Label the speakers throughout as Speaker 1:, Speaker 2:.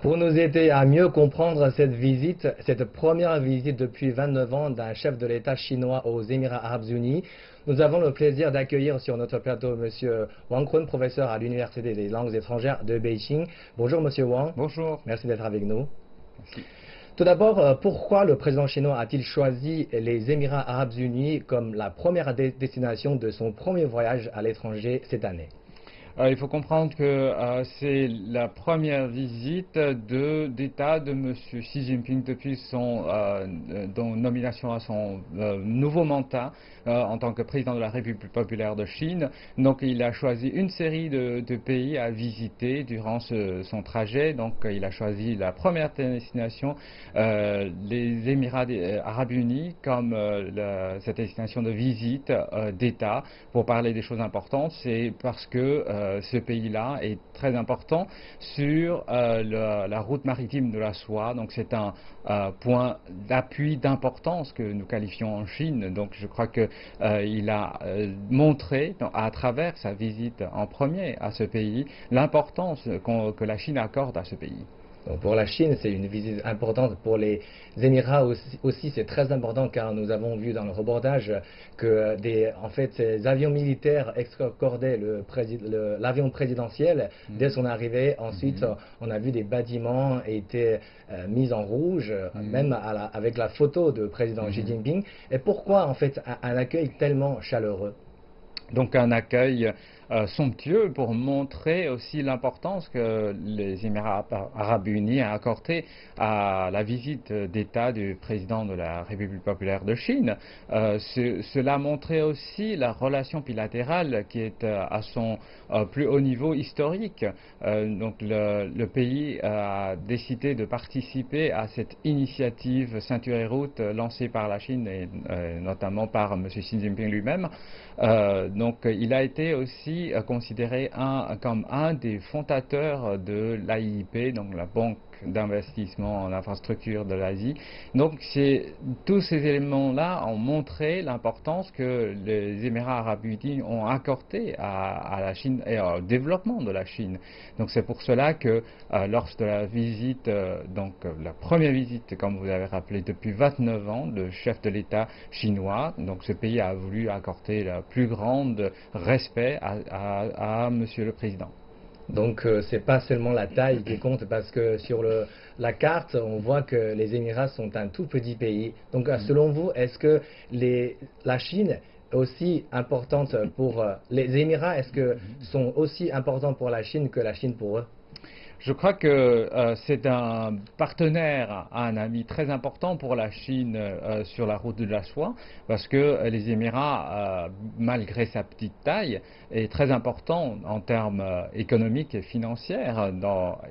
Speaker 1: Pour nous aider à mieux comprendre cette visite, cette première visite depuis 29 ans d'un chef de l'État chinois aux Émirats Arabes Unis, nous avons le plaisir d'accueillir sur notre plateau M. Wang Kun, professeur à l'Université des langues étrangères de Beijing. Bonjour M. Wang.
Speaker 2: Bonjour.
Speaker 1: Merci d'être avec nous.
Speaker 2: Merci.
Speaker 1: Tout d'abord, pourquoi le président chinois a-t-il choisi les Émirats Arabes Unis comme la première destination de son premier voyage à l'étranger cette année?
Speaker 2: Il faut comprendre que c'est la première visite d'État de M. Xi Jinping depuis son nomination à son nouveau mandat en tant que président de la République populaire de Chine. Donc il a choisi une série de pays à visiter durant son trajet. Donc il a choisi la première destination, les Émirats Arabes Unis, comme cette destination de visite d'État. Pour parler des choses importantes, c'est parce que ce pays-là est très important sur la route maritime de la soie. Donc c'est un point d'appui d'importance que nous qualifions en Chine. Donc je crois qu'il a montré à travers sa visite en premier à ce pays l'importance que la Chine accorde à ce pays.
Speaker 1: Donc pour la Chine, c'est une visite importante. Pour les Émirats aussi, c'est très important car nous avons vu dans le reportage que en fait, ces avions militaires escortaient l'avion présidentiel dès son arrivée. Ensuite, on a vu des bâtiments étaient mis en rouge, même avec la photo de président Xi Jinping. Et pourquoi en fait un accueil tellement chaleureux?
Speaker 2: Donc un accueil somptueux pour montrer aussi l'importance que les Émirats Arabes Unis ont accordé à la visite d'État du président de la République populaire de Chine. Cela montrait aussi la relation bilatérale qui est à son plus haut niveau historique. Donc le pays a décidé de participer à cette initiative Ceinture et Route lancée par la Chine et notamment par M. Xi Jinping lui-même. Donc il a été aussi considéré comme un des fondateurs de l'AIIB, donc la Banque d'investissement en infrastructure de l'Asie. Donc tous ces éléments-là ont montré l'importance que les Émirats Arabes Unis ont accordé à la Chine et au développement de la Chine. Donc c'est pour cela que lors de la visite, la première visite, comme vous avez rappelé, depuis 29 ans, le chef de l'État chinois, donc ce pays a voulu accorder le plus grand respect à Monsieur le Président.
Speaker 1: Donc c'est pas seulement la taille qui compte parce que sur la carte on voit que les Émirats sont un tout petit pays. Donc selon vous, est-ce que la Chine est aussi importante pour les Émirats, est-ce que sont aussi importants pour la Chine que la Chine pour eux?
Speaker 2: Je crois que c'est un partenaire, un ami très important pour la Chine sur la route de la soie, parce que les Émirats, malgré sa petite taille, est très important en termes économiques et financiers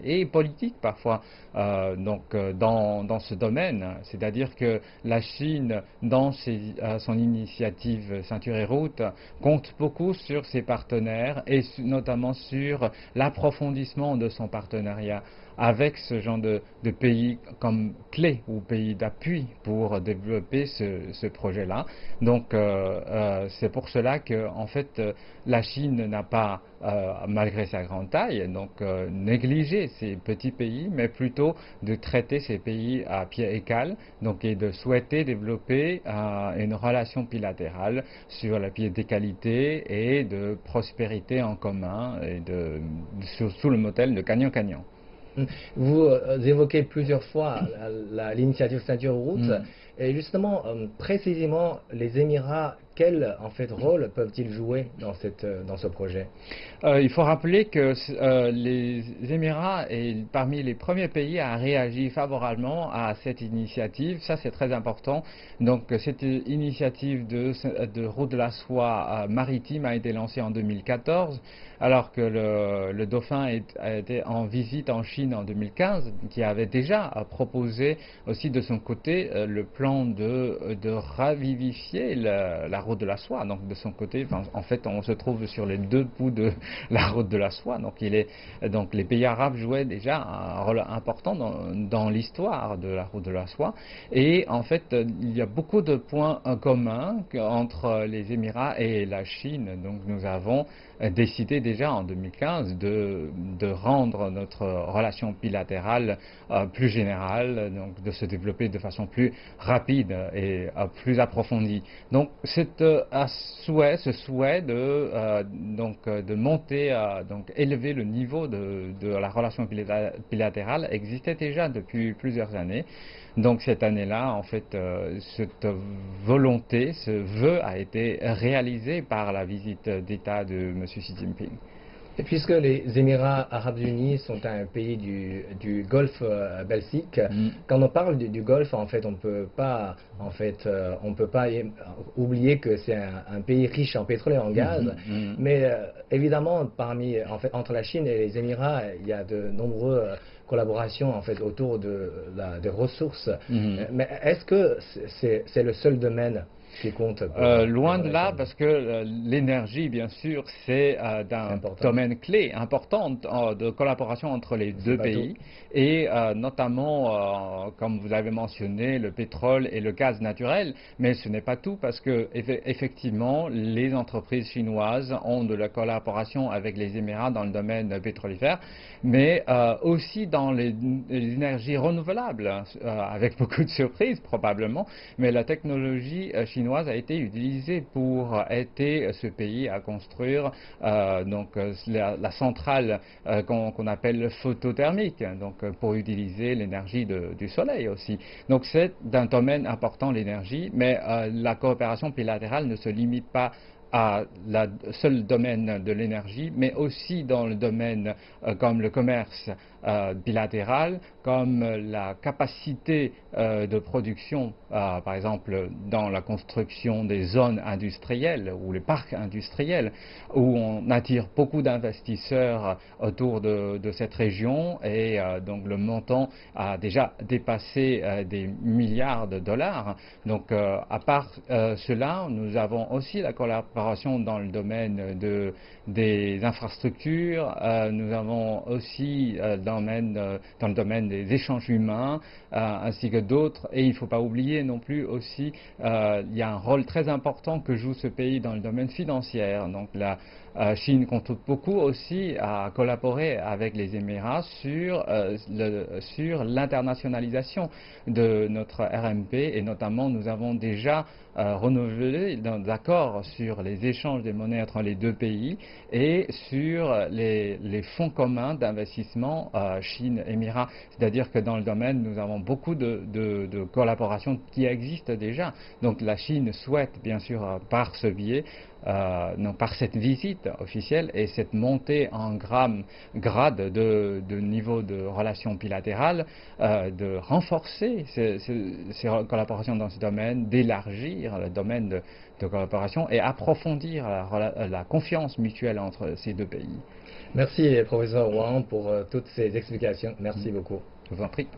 Speaker 2: et politiques parfois dans ce domaine. C'est-à-dire que la Chine, dans son initiative Ceinture et Route, compte beaucoup sur ses partenaires et notamment sur l'approfondissement de son partenariat avec ce genre de pays comme clé ou pays d'appui pour développer ce projet-là. Donc c'est pour cela que en fait la Chine n'a pas, malgré sa grande taille, négligé ces petits pays, mais plutôt de traiter ces pays à pied égal, et de souhaiter développer une relation bilatérale sur le pied d'égalité et de prospérité en commun et sous le modèle de gagnant-gagnant.
Speaker 1: Vous évoquez plusieurs fois l'initiative Ceinture Route et justement, précisément, les Émirats, quel en fait rôle peuvent-ils jouer dans ce projet?
Speaker 2: Il faut rappeler que les Émirats est parmi les premiers pays à réagir favorablement à cette initiative. Ça, c'est très important. Donc, cette initiative de route de la soie maritime a été lancée en 2014, alors que le dauphin était en visite en Chine en 2015, qui avait déjà proposé aussi de son côté le plan de ravivifier la route de la soie. Donc de son côté, en fait, on se trouve sur les deux bouts de la route de la soie. Donc les pays arabes jouaient déjà un rôle important dans l'histoire de la route de la soie. Et en fait, il y a beaucoup de points communs entre les Émirats et la Chine. Donc nous avons décidé déjà en 2015 de rendre notre relation bilatérale plus générale, donc de se développer de façon plus rapide et plus approfondie. Donc ce souhait de monter, donc élever le niveau de la relation bilatérale existait déjà depuis plusieurs années. Donc cette année-là, en fait, cette volonté, ce vœu a été réalisé par la visite d'État de M. Xi Jinping.
Speaker 1: Et puisque les Émirats Arabes Unis sont un pays du Golfe Persique, quand on parle du Golfe, en fait, on peut pas oublier que c'est un pays riche en pétrole et en gaz. Mais évidemment, entre la Chine et les Émirats, il y a de nombreuses collaborations en fait autour des ressources. Mais est-ce que c'est le seul domaine qui compte
Speaker 2: loin de là, parce que l'énergie, bien sûr, c'est un domaine clé, important de collaboration entre les deux pays. Et notamment, comme vous l'avez mentionné, le pétrole et le gaz naturel. Mais ce n'est pas tout, parce que effectivement, les entreprises chinoises ont de la collaboration avec les Émirats dans le domaine pétrolifère, mais aussi dans les énergies renouvelables, avec beaucoup de surprises probablement. Mais la technologie chinoise a été utilisée pour aider ce pays à construire la centrale qu'on appelle photothermique, donc pour utiliser l'énergie du soleil aussi. Donc c'est d'un domaine important l'énergie, mais la coopération bilatérale ne se limite pas à le seul domaine de l'énergie, mais aussi dans le domaine comme le commerce bilatéral, comme la capacité de production, par exemple dans la construction des zones industrielles ou les parcs industriels, où on attire beaucoup d'investisseurs autour de cette région et donc le montant a déjà dépassé des milliards de dollars. Donc à part cela, nous avons aussi la collaboration dans le domaine des infrastructures, nous avons aussi dans le domaine des échanges humains, ainsi que d'autres. Et il ne faut pas oublier non plus aussi, il y a un rôle très important que joue ce pays dans le domaine financier. Donc la Chine compte beaucoup aussi à collaborer avec les Émirats sur l'internationalisation de notre RMP, et notamment nous avons déjà renouvelé des accords sur les échanges des monnaies entre les deux pays et sur les fonds communs d'investissement Chine-Émirats. C'est-à-dire que dans le domaine, nous avons beaucoup de collaborations qui existent déjà. Donc la Chine souhaite bien sûr par ce biais, par cette visite officielle et cette montée en grade de niveau de relations bilatérales, de renforcer ces collaborations dans ce domaine, d'élargir le domaine de collaboration et approfondir la confiance mutuelle entre ces deux pays.
Speaker 1: Merci, professeur Wang, pour toutes ces explications. Merci beaucoup.
Speaker 2: Je vous en prie.